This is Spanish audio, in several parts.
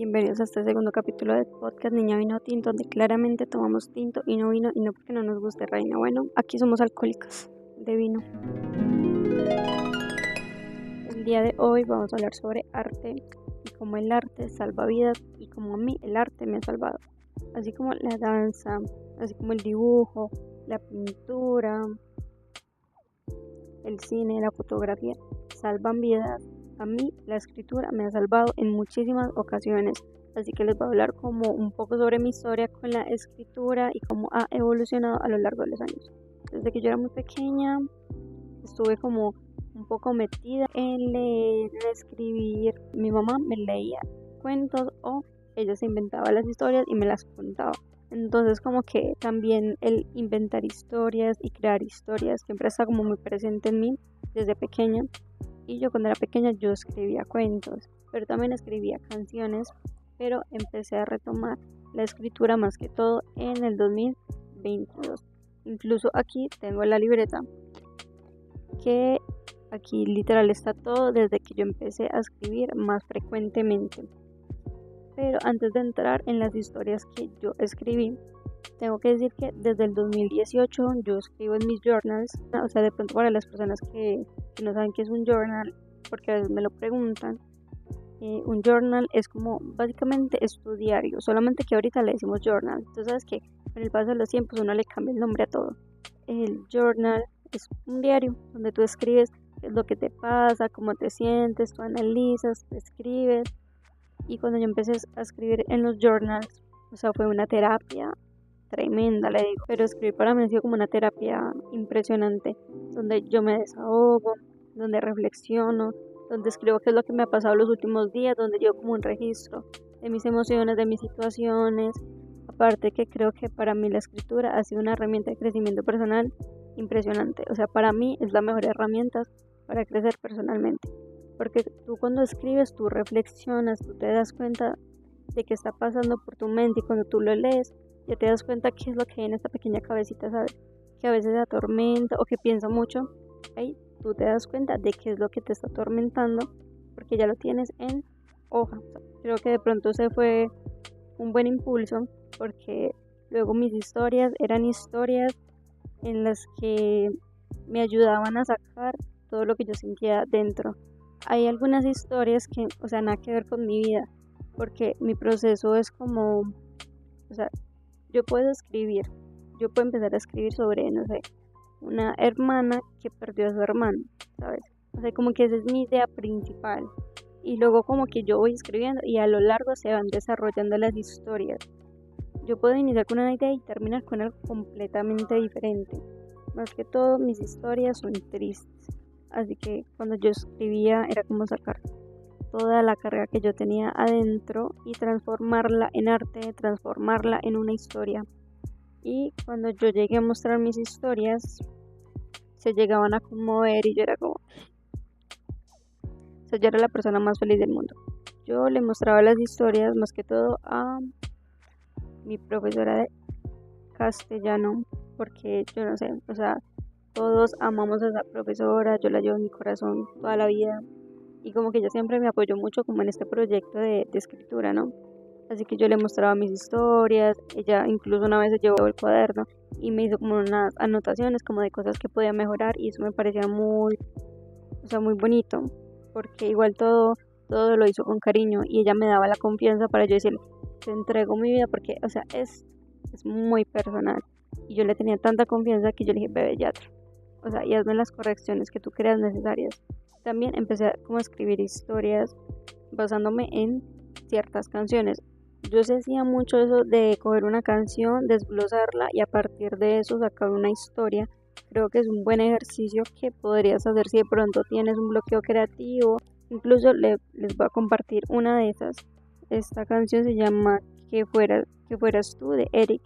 Bienvenidos a este segundo capítulo del podcast Niña Vino Tinto, donde claramente tomamos tinto y no vino, y no porque no nos guste reina. Bueno, aquí somos alcohólicas de vino. El día de hoy vamos a hablar sobre arte y cómo el arte salva vidas y cómo a mí el arte me ha salvado. Así como la danza, así como el dibujo, la pintura, el cine, la fotografía salvan vidas. A mí la escritura me ha salvado en muchísimas ocasiones, así que les voy a hablar como un poco sobre mi historia con la escritura y cómo ha evolucionado a lo largo de los años. Desde que yo era muy pequeña estuve como un poco metida en leer, en escribir. Mi mamá me leía cuentos o ella se inventaba las historias y me las contaba. Entonces como que también el inventar historias y crear historias siempre está como muy presente en mí desde pequeña. Y yo cuando era pequeña yo escribía cuentos, pero también escribía canciones, pero empecé a retomar la escritura más que todo en el 2022. Incluso aquí tengo la libreta, que aquí literal está todo desde que yo empecé a escribir más frecuentemente. Pero antes de entrar en las historias que yo escribí, tengo que decir que desde el 2018 yo escribo en mis journals. O sea, de pronto para las personas que no saben qué es un journal, porque a veces me lo preguntan, un journal es como básicamente es tu diario, solamente que ahorita le decimos journal. Tú sabes que con el paso de los tiempos uno le cambia el nombre a todo. El journal es un diario donde tú escribes qué es lo que te pasa, cómo te sientes, tú analizas, te escribes. Y cuando yo empecé a escribir en los journals, o sea, fue una terapia tremenda, le digo, pero escribir para mí ha sido como una terapia impresionante, donde yo me desahogo, donde reflexiono, donde escribo qué es lo que me ha pasado los últimos días, donde llevo como un registro de mis emociones, de mis situaciones. Aparte que creo que para mí la escritura ha sido una herramienta de crecimiento personal impresionante. O sea, para mí es la mejor herramienta para crecer personalmente, porque tú cuando escribes, tú reflexionas, tú te das cuenta de qué está pasando por tu mente, y cuando tú lo lees ya te das cuenta qué es lo que hay en esta pequeña cabecita, ¿sabes? Que a veces se atormenta o que piensa mucho. Ahí tú te das cuenta de qué es lo que te está atormentando, porque ya lo tienes en hoja. Creo que de pronto ese fue un buen impulso, porque luego mis historias eran historias en las que me ayudaban a sacar todo lo que yo sentía dentro. Hay algunas historias que, o sea, nada que ver con mi vida, porque mi proceso es como, o sea, yo puedo empezar a escribir sobre, no sé, una hermana que perdió a su hermano, ¿sabes? O sea, como que esa es mi idea principal. Y luego como que yo voy escribiendo y a lo largo se van desarrollando las historias. Yo puedo iniciar con una idea y terminar con algo completamente diferente. Más que todo, mis historias son tristes. Así que cuando yo escribía era como sacar toda la carga que yo tenía adentro y transformarla en arte, transformarla en una historia. Y cuando yo llegué a mostrar mis historias, se llegaban a conmover y yo era como, o sea, yo era la persona más feliz del mundo. Yo le mostraba las historias más que todo a mi profesora de castellano, porque yo no sé, o sea, todos amamos a esa profesora, yo la llevo en mi corazón toda la vida. Y como que ella siempre me apoyó mucho como en este proyecto de escritura, ¿no? Así que yo le mostraba mis historias, ella incluso una vez se llevó el cuaderno y me hizo como unas anotaciones como de cosas que podía mejorar y eso me parecía muy, o sea, muy bonito, porque igual todo lo hizo con cariño y ella me daba la confianza para yo decirle, te entrego mi vida porque, o sea, es muy personal y yo le tenía tanta confianza que yo le dije, bebé, ya, o sea, y hazme las correcciones que tú creas necesarias. También empecé como a escribir historias basándome en ciertas canciones. Yo se hacía mucho eso de coger una canción, desglosarla y a partir de eso sacar una historia. Creo que es un buen ejercicio que podrías hacer si de pronto tienes un bloqueo creativo. Incluso les voy a compartir una de esas. Esta canción se llama Que fueras tú de Eric.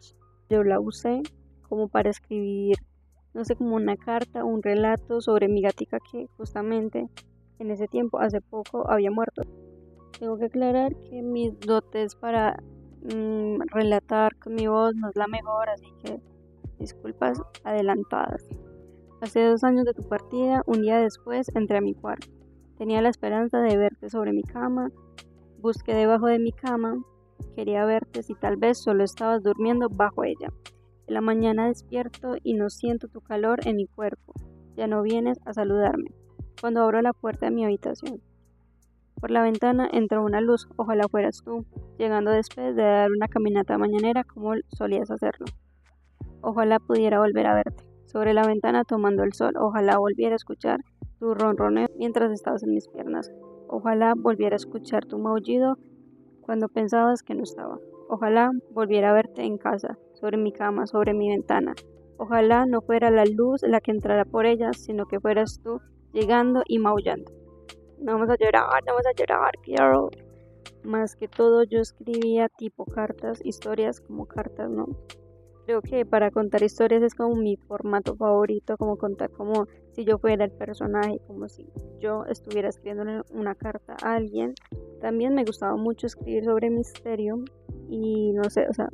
Yo la usé como para escribir, no sé, como una carta, un relato sobre mi gatica que justamente en ese tiempo, hace poco, había muerto. Tengo que aclarar que mis dotes para relatar con mi voz no es la mejor, así que disculpas adelantadas. Hace 2 años de tu partida, un día después entré a mi cuarto. Tenía la esperanza de verte sobre mi cama Busqué debajo de mi cama, quería verte si tal vez solo estabas durmiendo bajo ella. En la mañana despierto y no siento tu calor en mi cuerpo. Ya no vienes a saludarme. Cuando abro la puerta de mi habitación, por la ventana entró una luz, ojalá fueras tú, llegando después de dar una caminata mañanera como solías hacerlo. Ojalá pudiera volver a verte. Sobre la ventana tomando el sol, ojalá volviera a escuchar tu ronroneo mientras estabas en mis piernas. Ojalá volviera a escuchar tu maullido cuando pensabas que no estaba. Ojalá volviera a verte en casa, sobre mi cama, sobre mi ventana. Ojalá no fuera la luz la que entrara por ella, sino que fueras tú llegando y maullando. No vamos a llorar, girl. Más que todo yo escribía tipo cartas, historias como cartas, ¿no? Creo que para contar historias es como mi formato favorito, como contar como si yo fuera el personaje, como si yo estuviera escribiendo una carta a alguien. También me gustaba mucho escribir sobre misterio y no sé, o sea,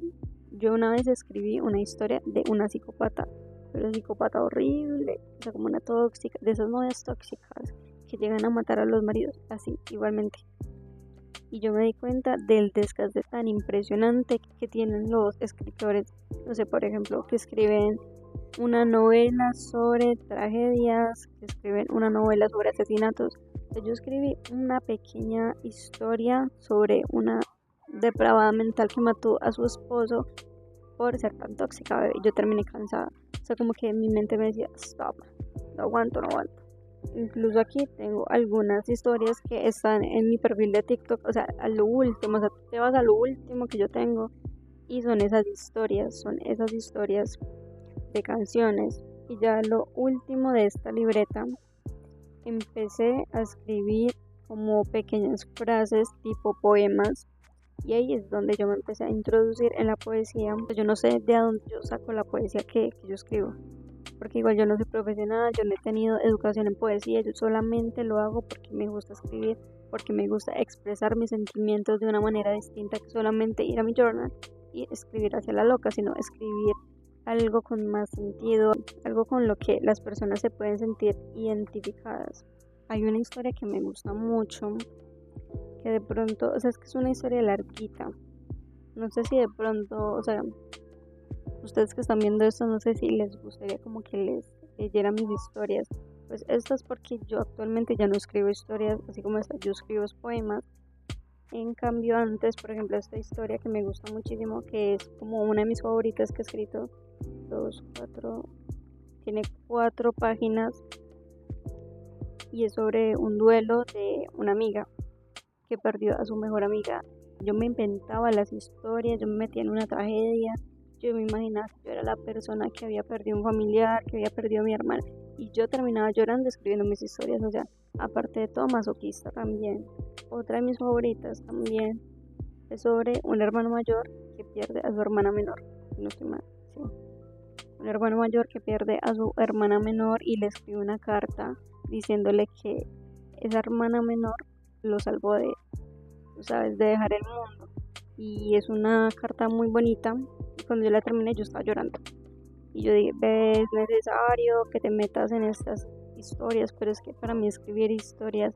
yo una vez escribí una historia de una psicópata, pero psicópata horrible, o sea, como una tóxica, de esas novias tóxicas que llegan a matar a los maridos, así, igualmente. Y yo me di cuenta del desgaste tan impresionante que tienen los escritores, no sé, por ejemplo, que escriben una novela sobre tragedias, que escriben una novela sobre asesinatos. Yo escribí una pequeña historia sobre una depravada mental que mató a su esposo por ser tan tóxica, bebé. Yo terminé cansada. O sea, como que mi mente me decía, stop, no aguanto. Incluso aquí tengo algunas historias que están en mi perfil de TikTok, o sea, a lo último, o sea, te vas a lo último que yo tengo y son esas historias de canciones. Y ya lo último de esta libreta, empecé a escribir como pequeñas frases tipo poemas y ahí es donde yo me empecé a introducir en la poesía. Yo no sé de dónde yo saco la poesía que yo escribo, porque igual yo no soy profesional, yo no he tenido educación en poesía, yo solamente lo hago porque me gusta escribir, porque me gusta expresar mis sentimientos de una manera distinta que solamente ir a mi journal y escribir hacia la loca, sino escribir algo con más sentido, algo con lo que las personas se pueden sentir identificadas. Hay una historia que me gusta mucho, que de pronto, o sea, es que es una historia larguita, no sé si de pronto, o sea, ustedes que están viendo esto, no sé si les gustaría como que les leyera mis historias. Pues esto es porque yo actualmente ya no escribo historias así como esta, yo escribo poemas. En cambio antes, por ejemplo, esta historia que me gusta muchísimo, que es como una de mis favoritas que he escrito, tiene 4 páginas y es sobre un duelo de una amiga que perdió a su mejor amiga. Yo me inventaba las historias, yo me metía en una tragedia. Yo me imaginaba que yo era la persona que había perdido un familiar, que había perdido a mi hermana. Y yo terminaba llorando escribiendo mis historias. O sea, aparte de todo, masoquista también. Otra de mis favoritas también es sobre un hermano mayor que pierde a su hermana menor. No estoy mal, sí. Un hermano mayor que pierde a su hermana menor y le escribe una carta diciéndole que esa hermana menor lo salvó de, tú sabes, de dejar el mundo. Y es una carta muy bonita. Cuando yo la terminé yo estaba llorando y yo dije, ves, es necesario que te metas en estas historias, pero es que para mí escribir historias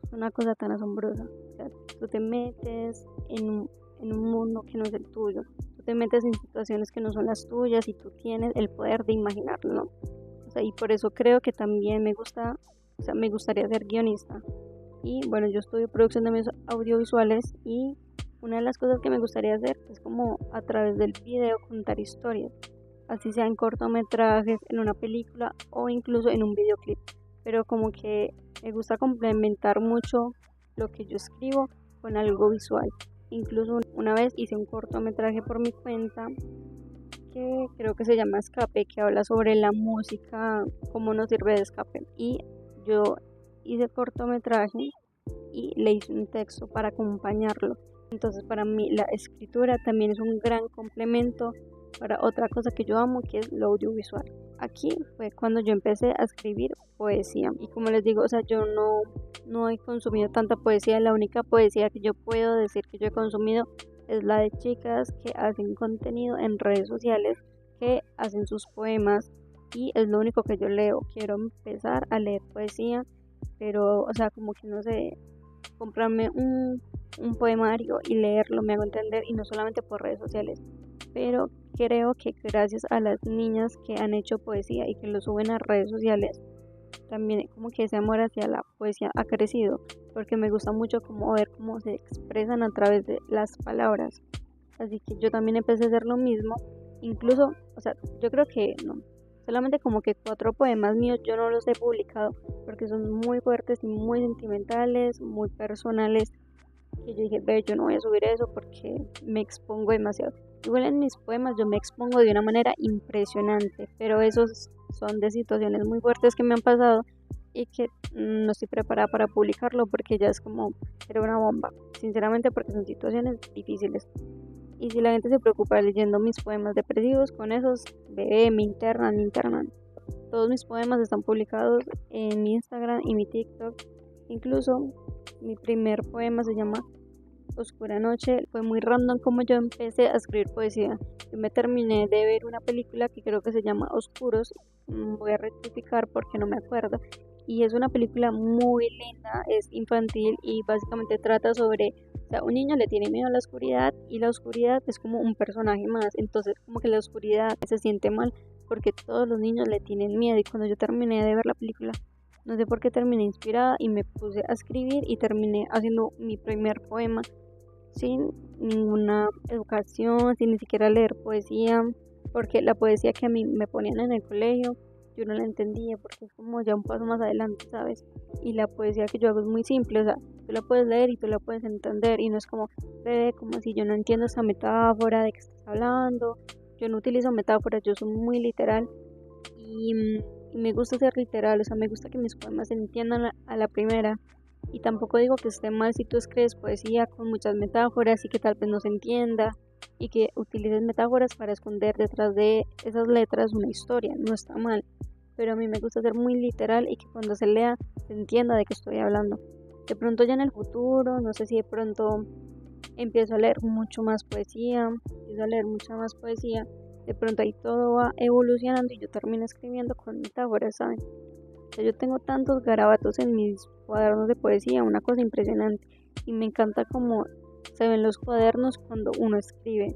es una cosa tan asombrosa. O sea, tú te metes en un mundo que no es el tuyo, tú te metes en situaciones que no son las tuyas y tú tienes el poder de imaginarlo, ¿no? O sea, y por eso creo que también me gustaría ser guionista. Y bueno, yo estudio producción de medios audiovisuales y una de las cosas que me gustaría hacer es como a través del video contar historias, así sea en cortometrajes, en una película o incluso en un videoclip, pero como que me gusta complementar mucho lo que yo escribo con algo visual. Incluso una vez hice un cortometraje por mi cuenta que creo que se llama Escape, que habla sobre la música, cómo nos sirve de escape, y yo hice el cortometraje y le hice un texto para acompañarlo. Entonces para mí la escritura también es un gran complemento para otra cosa que yo amo, que es lo audiovisual. Aquí fue cuando yo empecé a escribir poesía y como les digo, o sea, yo no he consumido tanta poesía. La única poesía que yo puedo decir que yo he consumido es la de chicas que hacen contenido en redes sociales, que hacen sus poemas y es lo único que yo leo. Quiero empezar a leer poesía, pero o sea, como que no sé, comprarme un poemario y leerlo, me hago entender, y no solamente por redes sociales. Pero creo que gracias a las niñas que han hecho poesía y que lo suben a redes sociales, también como que ese amor hacia la poesía ha crecido, porque me gusta mucho como ver cómo se expresan a través de las palabras. Así que yo también empecé a hacer lo mismo, incluso, o sea, yo creo que no, solamente como que 4 poemas míos yo no los he publicado porque son muy fuertes y muy sentimentales, muy personales, que yo dije, ve, yo no voy a subir eso porque me expongo demasiado. Igual en mis poemas yo me expongo de una manera impresionante, pero esos son de situaciones muy fuertes que me han pasado y que no estoy preparada para publicarlo porque ya es como era una bomba, sinceramente, porque son situaciones difíciles. Y si la gente se preocupa leyendo mis poemas depresivos, con esos, ve, me internan, me internan. Todos mis poemas están publicados en mi Instagram y mi TikTok. Incluso mi primer poema se llama Oscura Noche. Fue muy random como yo empecé a escribir poesía. Yo me terminé de ver una película que creo que se llama Oscuros. Voy a rectificar porque no me acuerdo. Y es una película muy linda, es infantil y básicamente trata sobre, o sea, un niño le tiene miedo a la oscuridad y la oscuridad es como un personaje más. Entonces como que la oscuridad se siente mal porque todos los niños le tienen miedo. Y cuando yo terminé de ver la película, no sé por qué terminé inspirada y me puse a escribir y terminé haciendo mi primer poema sin ninguna educación, sin ni siquiera leer poesía, porque la poesía que a mí me ponían en el colegio, yo no la entendía porque es como ya un paso más adelante, ¿sabes? Y la poesía que yo hago es muy simple, o sea, tú la puedes leer y tú la puedes entender y no es como, ve, como si yo no entiendo esa metáfora de que estás hablando, yo no utilizo metáforas, yo soy muy literal y me gusta ser literal, o sea, me gusta que mis poemas se entiendan a la primera. Y tampoco digo que esté mal si tú escribes poesía con muchas metáforas y que tal vez no se entienda y que utilices metáforas para esconder detrás de esas letras una historia, no está mal. Pero a mí me gusta ser muy literal y que cuando se lea se entienda de qué estoy hablando. De pronto ya en el futuro, no sé si de pronto empiezo a leer mucho más poesía, empiezo a leer mucha más poesía, de pronto ahí todo va evolucionando y yo termino escribiendo con metáforas, ¿saben? O sea, yo tengo tantos garabatos en mis cuadernos de poesía, una cosa impresionante. Y me encanta cómo se ven los cuadernos cuando uno escribe.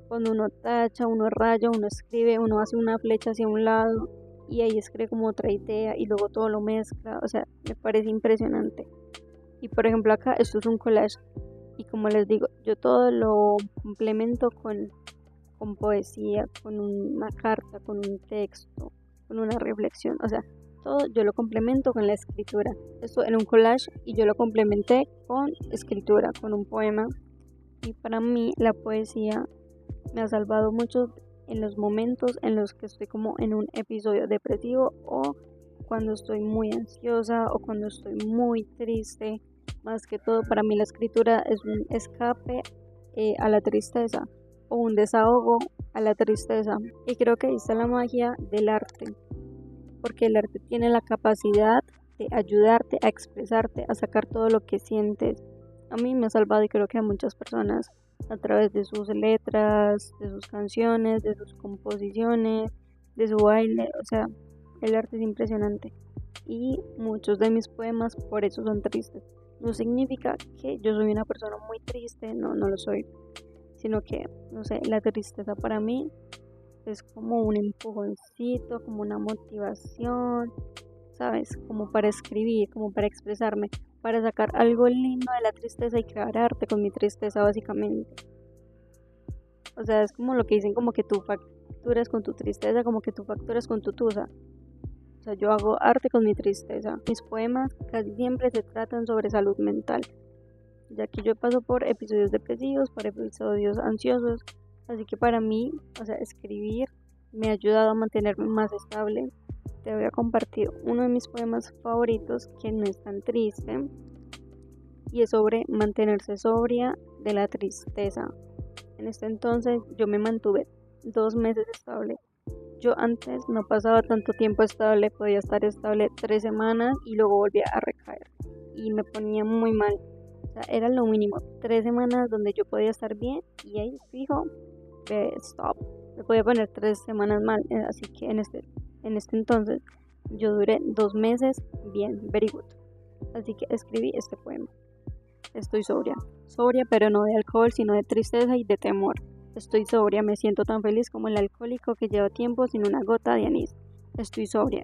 Cuando uno tacha, uno raya, uno escribe, uno hace una flecha hacia un lado y ahí escribe como otra idea y luego todo lo mezcla. O sea, me parece impresionante. Y por ejemplo acá esto es un collage y como les digo, yo todo lo complemento con poesía, con una carta, con un texto, con una reflexión. O sea, todo yo lo complemento con la escritura. Esto en un collage y yo lo complementé con escritura, con un poema. Y para mí la poesía me ha salvado mucho en los momentos en los que estoy como en un episodio depresivo o cuando estoy muy ansiosa o cuando estoy muy triste. Más que todo para mí la escritura es un escape a la tristeza o un desahogo a la tristeza. Y creo que ahí está la magia del arte, porque el arte tiene la capacidad de ayudarte a expresarte, a sacar todo lo que sientes. A mí me ha salvado y creo que a muchas personas a través de sus letras, de sus canciones, de sus composiciones, de su baile. O sea, el arte es impresionante y muchos de mis poemas por eso son tristes. No significa que yo soy una persona muy triste, no, no lo soy, sino que, no sé, la tristeza para mí es como un empujoncito, como una motivación, ¿sabes? Como para escribir, como para expresarme, para sacar algo lindo de la tristeza y crear arte con mi tristeza básicamente. O sea, es como lo que dicen, como que tú facturas con tu tristeza, como que tú facturas con tu tusa. O sea, yo hago arte con mi tristeza. Mis poemas casi siempre se tratan sobre salud mental, ya que yo paso por episodios depresivos, por episodios ansiosos. Así que para mí, o sea, escribir me ha ayudado a mantenerme más estable. Te voy a compartir uno de mis poemas favoritos que no es tan triste y es sobre mantenerse sobria de la tristeza. En este entonces yo me mantuve 2 meses estable. Yo antes no pasaba tanto tiempo estable, podía estar estable 3 semanas y luego volvía a recaer y me ponía muy mal. O sea, era lo mínimo, 3 semanas donde yo podía estar bien y ahí fijo, stop. Me podía poner 3 semanas mal, así que en este entonces yo duré 2 meses bien, very good. Así que escribí este poema. Estoy sobria, sobria, pero no de alcohol, sino de tristeza y de temor. Estoy sobria, me siento tan feliz como el alcohólico que lleva tiempo sin una gota de anís. Estoy sobria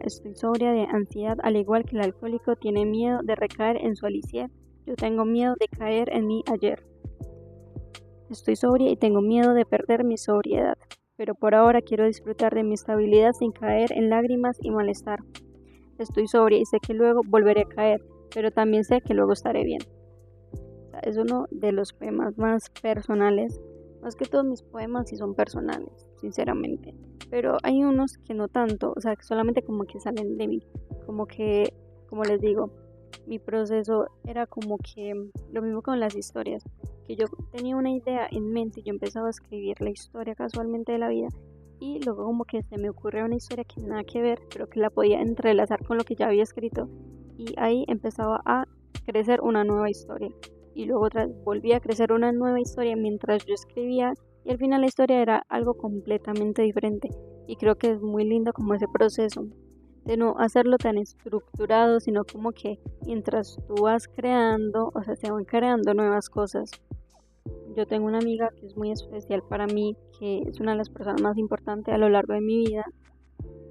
de ansiedad, al igual que el alcohólico tiene miedo de recaer en su alicier. Yo tengo miedo de caer en mi ayer. Estoy sobria y tengo miedo de perder mi sobriedad, pero por ahora quiero disfrutar de mi estabilidad sin caer en lágrimas y malestar. Estoy sobria y sé que luego volveré a caer, pero también sé que luego estaré bien. O sea, es uno de los poemas más personales. Más que todos mis poemas sí son personales, sinceramente. Pero hay unos que no tanto, o sea, que solamente como que salen de mí. Como que, como les digo, mi proceso era como que lo mismo con las historias. Que yo tenía una idea en mente y yo empezaba a escribir la historia casualmente de la vida. Y luego como que se me ocurrió una historia que nada que ver, pero que la podía entrelazar con lo que ya había escrito. Y ahí empezaba a crecer una nueva historia. Y luego otra vez volvía a crecer una nueva historia mientras yo escribía y al final la historia era algo completamente diferente y creo que es muy lindo como ese proceso de no hacerlo tan estructurado, sino como que mientras tú vas creando, o sea, se van creando nuevas cosas. Yo tengo una amiga que es muy especial para mí, que es una de las personas más importantes a lo largo de mi vida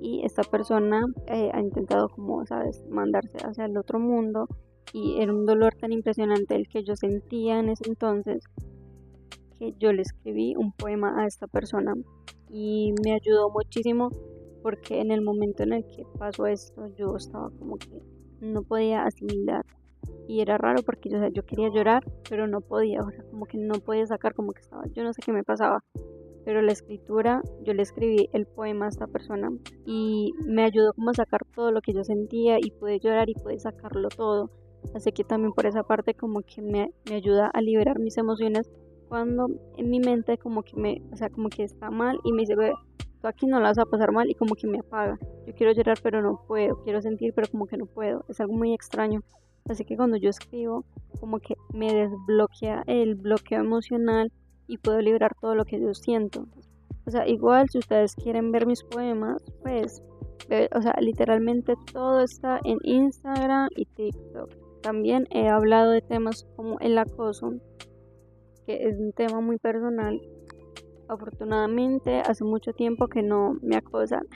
y esta persona ha intentado como, sabes, mandarse hacia el otro mundo y era un dolor tan impresionante el que yo sentía en ese entonces que yo le escribí un poema a esta persona y me ayudó muchísimo porque en el momento en el que pasó esto yo estaba como que no podía asimilar y era raro porque yo, o sea, yo quería llorar pero no podía, o sea, como que no podía sacar, como que estaba, yo no sé qué me pasaba, pero la escritura, yo le escribí el poema a esta persona y me ayudó como a sacar todo lo que yo sentía y pude llorar y pude sacarlo todo. Así que también por esa parte como que me ayuda a liberar mis emociones cuando en mi mente como que o sea, como que está mal y me dice, ve, tú aquí no la vas a pasar mal y como que me apaga. Yo quiero llorar pero no puedo, quiero sentir pero como que no puedo. Es algo muy extraño. Así que cuando yo escribo como que me desbloquea el bloqueo emocional y puedo liberar todo lo que yo siento. O sea, igual si ustedes quieren ver mis poemas, pues, o sea, literalmente todo está en Instagram y TikTok. También he hablado de temas como el acoso, que es un tema muy personal. Afortunadamente, hace mucho tiempo que no me acosan.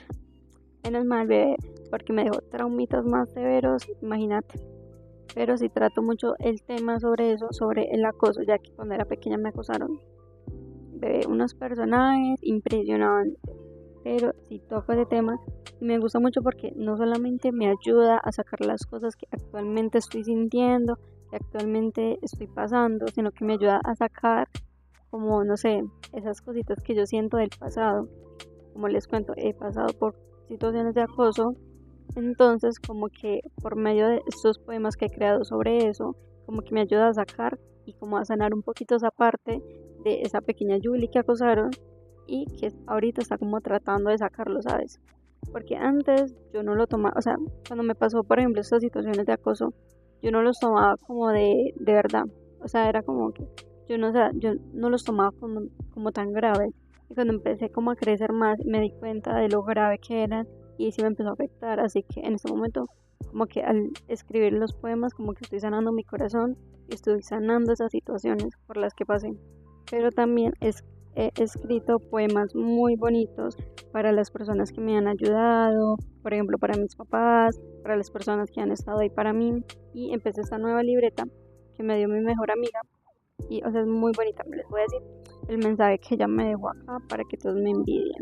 Menos mal, bebé, porque me dejó traumitas más severos, imagínate. Pero sí trato mucho el tema sobre eso, sobre el acoso, ya que cuando era pequeña me acosaron. Bebé, unos personajes impresionantes. Pero sí toco ese tema y me gusta mucho porque no solamente me ayuda a sacar las cosas que actualmente estoy sintiendo, que actualmente estoy pasando, sino que me ayuda a sacar como, no sé, esas cositas que yo siento del pasado. Como les cuento, he pasado por situaciones de acoso, entonces como que por medio de estos poemas que he creado sobre eso, como que me ayuda a sacar y como a sanar un poquito esa parte de esa pequeña Julie que acosaron y que ahorita está como tratando de sacarlo, ¿sabes? Porque antes yo no lo tomaba, o sea, cuando me pasó, por ejemplo, estas situaciones de acoso, yo no los tomaba como de verdad, o sea, era como que yo no, o sea, yo no los tomaba como tan graves. Y cuando empecé como a crecer más, me di cuenta de lo grave que eran y sí me empezó a afectar, así que en este momento como que al escribir los poemas como que estoy sanando mi corazón y estoy sanando esas situaciones por las que pasé. Pero también he escrito poemas muy bonitos para las personas que me han ayudado, por ejemplo para mis papás, para las personas que han estado ahí para mí, y empecé esta nueva libreta que me dio mi mejor amiga y o sea es muy bonita. Les voy a decir el mensaje que ella me dejó acá para que todos me envidien.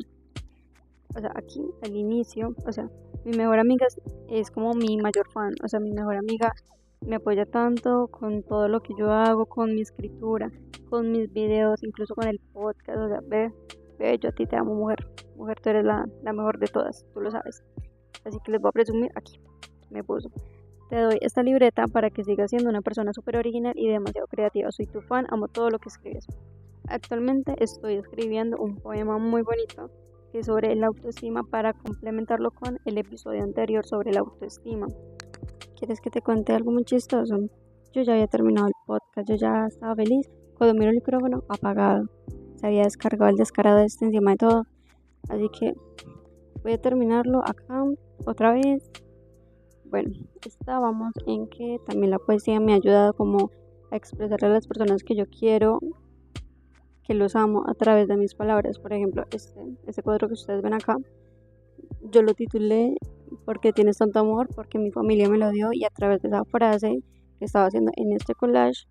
O sea, aquí al inicio, o sea, mi mejor amiga es como mi mayor fan, o sea, mi mejor amiga me apoya tanto con todo lo que yo hago, con mi escritura, con mis videos, incluso con el podcast. O sea, ve, yo a ti te amo, mujer, tú eres la mejor de todas, tú lo sabes. Así que les voy a presumir, aquí me puso: te doy esta libreta para que sigas siendo una persona súper original y demasiado creativa. Soy tu fan, amo todo lo que escribes. Actualmente estoy escribiendo un poema muy bonito que es sobre la autoestima, para complementarlo con el episodio anterior sobre la autoestima. ¿Quieres que te cuente algo muy chistoso? Yo ya había terminado el podcast, yo ya estaba feliz cuando miro el micrófono apagado. Se había descargado el descarado este encima de todo. Así que voy a terminarlo acá otra vez. Bueno, estábamos en que también la poesía me ha ayudado como a expresarle a las personas que yo quiero, que los amo a través de mis palabras. Por ejemplo, este cuadro que ustedes ven acá, yo lo titulé "Porque tienes tanto amor", porque mi familia me lo dio, y a través de esa frase que estaba haciendo en este collage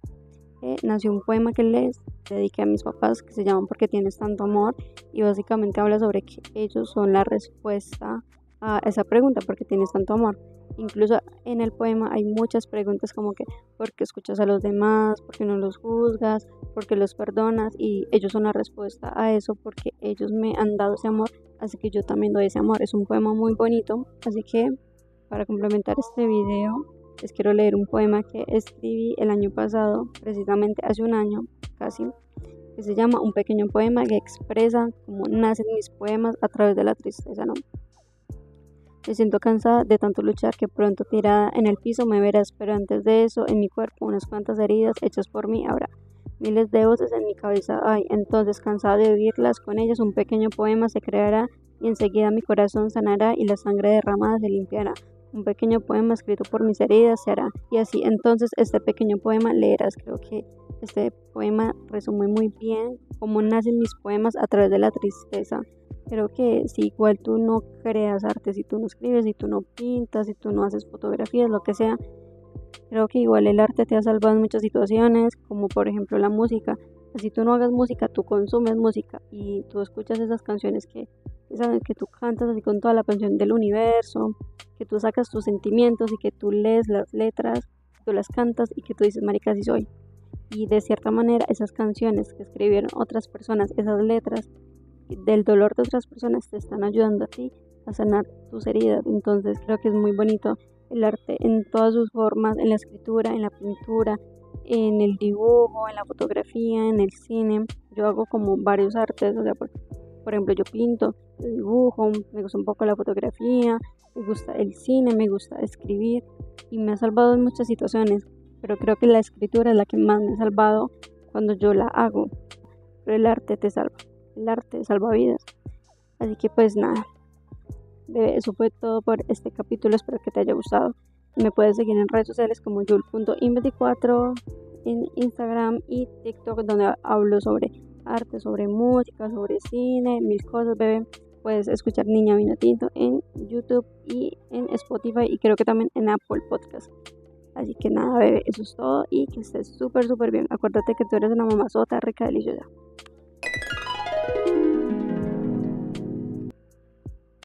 nació un poema que les dediqué a mis papás, que se llama "Porque tienes tanto amor", y básicamente habla sobre que ellos son la respuesta a esa pregunta: ¿por qué tienes tanto amor? Incluso en el poema hay muchas preguntas como que ¿por qué escuchas a los demás? ¿Por qué no los juzgas? ¿Por qué los perdonas? Y ellos son la respuesta a eso, porque ellos me han dado ese amor, así que yo también doy ese amor. Es un poema muy bonito, así que para complementar este video les quiero leer un poema que escribí el año pasado, precisamente hace un año casi, que se llama "Un pequeño poema", que expresa cómo nacen mis poemas a través de la tristeza, ¿no? Me siento cansada de tanto luchar, que pronto tirada en el piso me verás, pero antes de eso en mi cuerpo unas cuantas heridas hechas por mí. Habrá miles de voces en mi cabeza, ay, entonces cansada de oírlas, con ellas un pequeño poema se creará, y enseguida mi corazón sanará y la sangre derramada se limpiará. Un pequeño poema escrito por mis heridas se hará, y así entonces este pequeño poema leerás. Creo que este poema resume muy bien cómo nacen mis poemas a través de la tristeza. Creo que si igual tú no creas arte, si tú no escribes, si tú no pintas, si tú no haces fotografías, lo que sea, creo que igual el arte te ha salvado en muchas situaciones, como por ejemplo la música. Si tú no hagas música, tú consumes música y tú escuchas esas canciones que sabes que tú cantas así con toda la pasión del universo, que tú sacas tus sentimientos y que tú lees las letras, tú las cantas y que tú dices, marica, así soy. Y de cierta manera esas canciones que escribieron otras personas, esas letras del dolor de otras personas, te están ayudando a ti a sanar tus heridas. Entonces creo que es muy bonito el arte en todas sus formas, en la escritura, en la pintura, en el dibujo, en la fotografía, en el cine. Yo hago como varios artes, o sea, por ejemplo, yo pinto, yo dibujo, me gusta un poco la fotografía, me gusta el cine, me gusta escribir, y me ha salvado en muchas situaciones, pero creo que la escritura es la que más me ha salvado cuando yo la hago. Pero el arte te salva. El arte salva vidas. Así que pues nada, eso fue todo por este capítulo. Espero que te haya gustado. Me puedes seguir en redes sociales como yul.in24, en Instagram y TikTok, donde hablo sobre arte, sobre música, sobre cine, mil cosas, bebé. Puedes escuchar Niña Vino Tinto en YouTube y en Spotify, y creo que también en Apple Podcast. Así que nada, bebé, eso es todo, y que estés súper bien. Acuérdate que tú eres una mamazota rica, deliciosa.